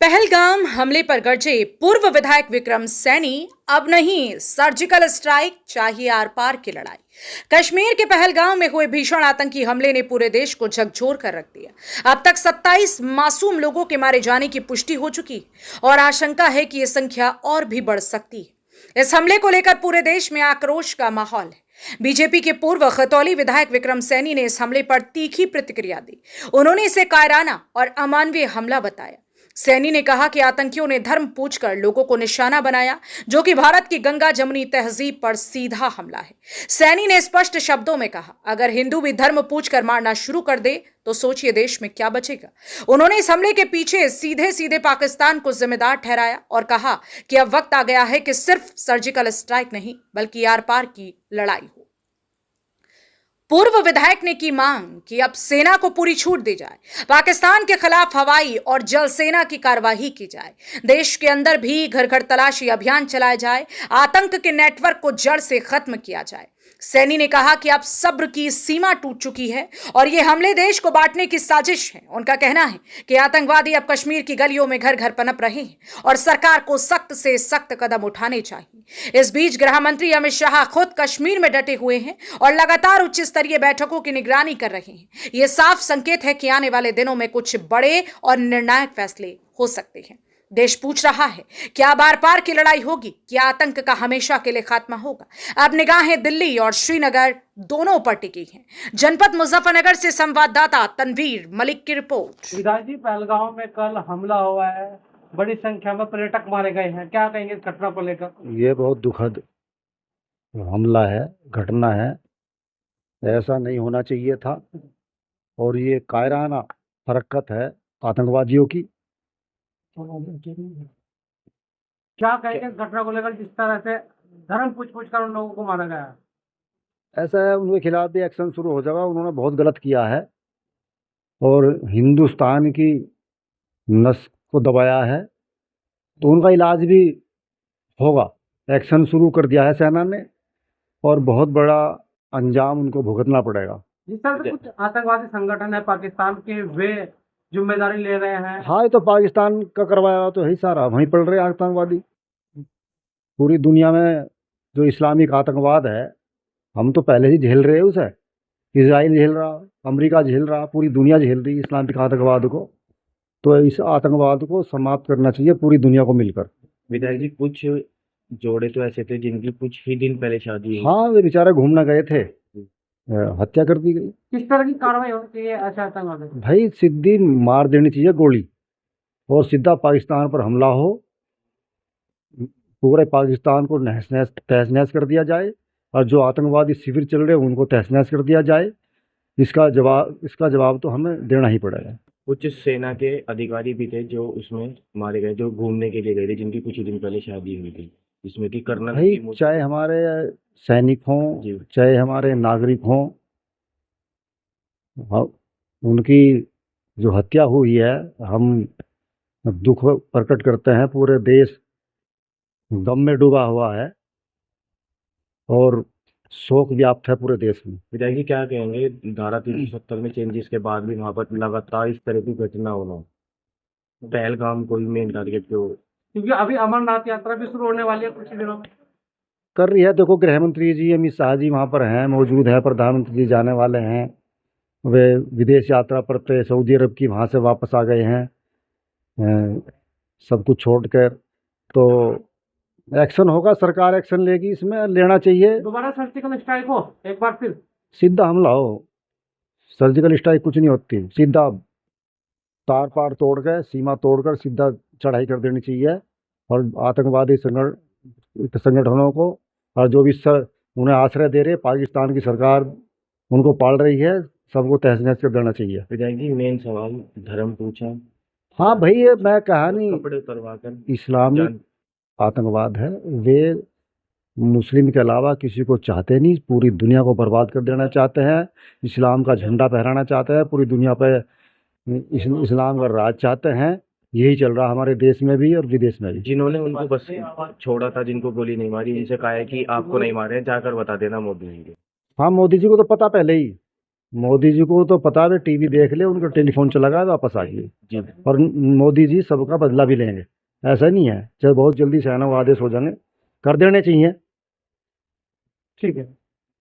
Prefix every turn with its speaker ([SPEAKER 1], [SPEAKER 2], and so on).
[SPEAKER 1] पहलगाम हमले पर गरजे पूर्व विधायक विक्रम सैनी। अब नहीं सर्जिकल स्ट्राइक, चाहिए आर पार की लड़ाई। कश्मीर के पहलगाम में हुए भीषण आतंकी हमले ने पूरे देश को झकझोर कर रख दिया। अब तक 27 मासूम लोगों के मारे जाने की पुष्टि हो चुकी है और आशंका है कि यह संख्या और भी बढ़ सकती है। इस हमले को लेकर पूरे देश में आक्रोश का माहौल है। बीजेपी के पूर्व खतौली विधायक विक्रम सैनी ने इस हमले पर तीखी प्रतिक्रिया दी। उन्होंने इसे कायराना और अमानवीय हमला बताया। सैनी ने कहा कि आतंकियों ने धर्म पूछकर लोगों को निशाना बनाया, जो कि भारत की गंगा जमुनी तहजीब पर सीधा हमला है। सैनी ने स्पष्ट शब्दों में कहा, अगर हिंदू भी धर्म पूछकर मारना शुरू कर दे तो सोचिए देश में क्या बचेगा। उन्होंने इस हमले के पीछे सीधे सीधे पाकिस्तान को जिम्मेदार ठहराया और कहा कि अब वक्त आ गया है कि सिर्फ सर्जिकल स्ट्राइक नहीं बल्कि आर पार की लड़ाई हो। पूर्व विधायक ने की मांग कि अब सेना को पूरी छूट दी जाए, पाकिस्तान के खिलाफ हवाई और जल सेना की कार्रवाई की जाए, देश के अंदर भी घर घर तलाशी अभियान चलाया जाए, आतंक के नेटवर्क को जड़ से खत्म किया जाए। सैनी ने कहा कि अब सब्र की सीमा टूट चुकी है और ये हमले देश को बांटने की साजिश है। उनका कहना है कि आतंकवादी अब कश्मीर की गलियों में घर घर पनप रहे हैं और सरकार को सख्त से सख्त कदम उठाने चाहिए। इस बीच गृह मंत्री अमित शाह खुद कश्मीर में डटे हुए हैं और लगातार उच्च स्तरीय बैठकों की निगरानी कर रहे हैं। ये साफ संकेत है कि आने वाले दिनों में कुछ बड़े और निर्णायक फैसले हो सकते हैं। देश पूछ रहा है, क्या बार पार की लड़ाई होगी, क्या आतंक का हमेशा के लिए खात्मा होगा। अब निगाहें दिल्ली और श्रीनगर दोनों पर टिकी हैं। जनपद मुजफ्फरनगर से संवाददाता तनवीर मलिक की रिपोर्ट।
[SPEAKER 2] जी, पहलगाम में कल हमला हुआ है, बड़ी संख्या में पर्यटक मारे गए हैं, क्या कहेंगे इस घटना को लेकर?
[SPEAKER 3] ये बहुत दुखद हमला है, घटना है। ऐसा नहीं होना चाहिए था और ये कायराना हरकत है आतंकवादियों की।
[SPEAKER 2] क्या कहेंगे इस घटना को लेकर, जिस तरह से धर्म पूछ कर उन लोगों को मारा गया है?
[SPEAKER 3] ऐसा है, उनके खिलाफ भी एक्शन शुरू हो जाएगा। उन्होंने बहुत गलत किया है और हिंदुस्तान की नस को दबाया है, तो उनका इलाज भी होगा। एक्शन शुरू कर दिया है सेना ने और बहुत बड़ा अंजाम उनको भुगतना पड़ेगा।
[SPEAKER 2] जिस तरह से कुछ आतंकवादी संगठन है पाकिस्तान के, वे जिम्मेदारी ले रहे हैं।
[SPEAKER 3] हाँ, ये तो पाकिस्तान का करवाया तो है सारा, वहीं पड़ रहे आतंकवादी। पूरी दुनिया में जो इस्लामिक आतंकवाद है, हम तो पहले ही झेल रहे हैं उसे। इजराइल झेल रहा, अमेरिका झेल रहा, पूरी दुनिया झेल रही है इस्लामिक आतंकवाद को। तो इस आतंकवाद को समाप्त करना चाहिए पूरी दुनिया को मिलकर।
[SPEAKER 4] विधायक जी, कुछ जोड़े तो ऐसे थे जिनकी कुछ ही दिन पहले शादी हुई।
[SPEAKER 3] हाँ, वे बेचारे घूमने गए थे, हत्या कर दी गई।
[SPEAKER 2] किस तरह की कार्रवाई होनी चाहिए ऐसे आतंकवादी?
[SPEAKER 3] भाई सीधी मार देनी चाहिए गोली और सीधा पाकिस्तान पर हमला हो, पूरे पाकिस्तान को तहस नहस कर दिया जाए और जो आतंकवादी शिविर चल रहे हैं उनको तहस नहस कर दिया जाए। इसका जवाब तो हमें देना ही पड़ेगा।
[SPEAKER 4] कुछ सेना के अधिकारी भी थे जो उसमें मारे गए, जो घूमने के लिए गए थे, जिनकी कुछ ही दिन पहले शादी हुई थी, जिसमें कि कर्नल
[SPEAKER 3] भाई चाहे हमारे सैनिक हों चाहे हमारे नागरिक हों, उनकी जो हत्या हुई है, हम दुख प्रकट करते हैं। पूरे देश गम में डूबा हुआ है और शोक व्याप्त है पूरे देश में।
[SPEAKER 4] विधायक जी, क्या कहेंगे धारा 370 में चेंजेस के बाद भी वहां पर लगातार इस तरह की घटना होना, पहलगाम को ही मेन टारगेट क्यों?
[SPEAKER 2] क्योंकि अभी अमरनाथ यात्रा भी शुरू होने वाली है कुछ ही दिनों में।
[SPEAKER 3] कर रही है। देखो, गृह मंत्री जी अमित शाह जी वहाँ पर हैं, मौजूद हैं, प्रधानमंत्री जी जाने वाले हैं, वे विदेश यात्रा पर थे, सऊदी अरब की, वहाँ से वापस आ गए हैं सब कुछ छोड़कर। तो एक्शन होगा, सरकार एक्शन लेगी, इसमें लेना चाहिए।
[SPEAKER 2] दोबारा सर्जिकल स्ट्राइक हो, एक बार फिर
[SPEAKER 3] सीधा हमला हो। सर्जिकल स्ट्राइक कुछ नहीं होती, सीधा तार पार तोड़ कर, सीमा तोड़कर सीधा चढ़ाई कर देनी चाहिए और आतंकवादी संगठनों को और जो भी उन्हें आश्रय दे रहे, पाकिस्तान की सरकार उनको पाल रही है, सबको तहस नहस कर देना चाहिए।
[SPEAKER 4] विधायक जी, मेन सवाल धर्म पूछा।
[SPEAKER 3] हाँ भाई, ये मैं कहानी
[SPEAKER 4] कपड़े उतरवा कर
[SPEAKER 3] इस्लामिक आतंकवाद है। वे मुस्लिम के अलावा किसी को चाहते नहीं, पूरी दुनिया को बर्बाद कर देना चाहते हैं, इस्लाम का झंडा फहराना चाहते हैं, पूरी दुनिया पे इस्लाम का राज चाहते हैं। यही चल रहा हमारे देश में भी और विदेश में भी।
[SPEAKER 4] जिन्होंने उनको बस छोड़ा था, जिनको गोली नहीं मारी, उनसे कहा है कि आपको नहीं मारे, जाकर बता देना मोदी जी को।
[SPEAKER 3] हाँ, मोदी जी को तो पता पहले ही मोदी जी को तो पता है, टीवी देख ले, उनका टेलीफोन चला गया, वापस आ गए।
[SPEAKER 4] जी
[SPEAKER 3] और मोदी जी सबका बदला भी लेंगे, ऐसा नहीं है। जब बहुत जल्दी सेना को आदेश हो जाएंगे, कर देने चाहिए।
[SPEAKER 2] ठीक है।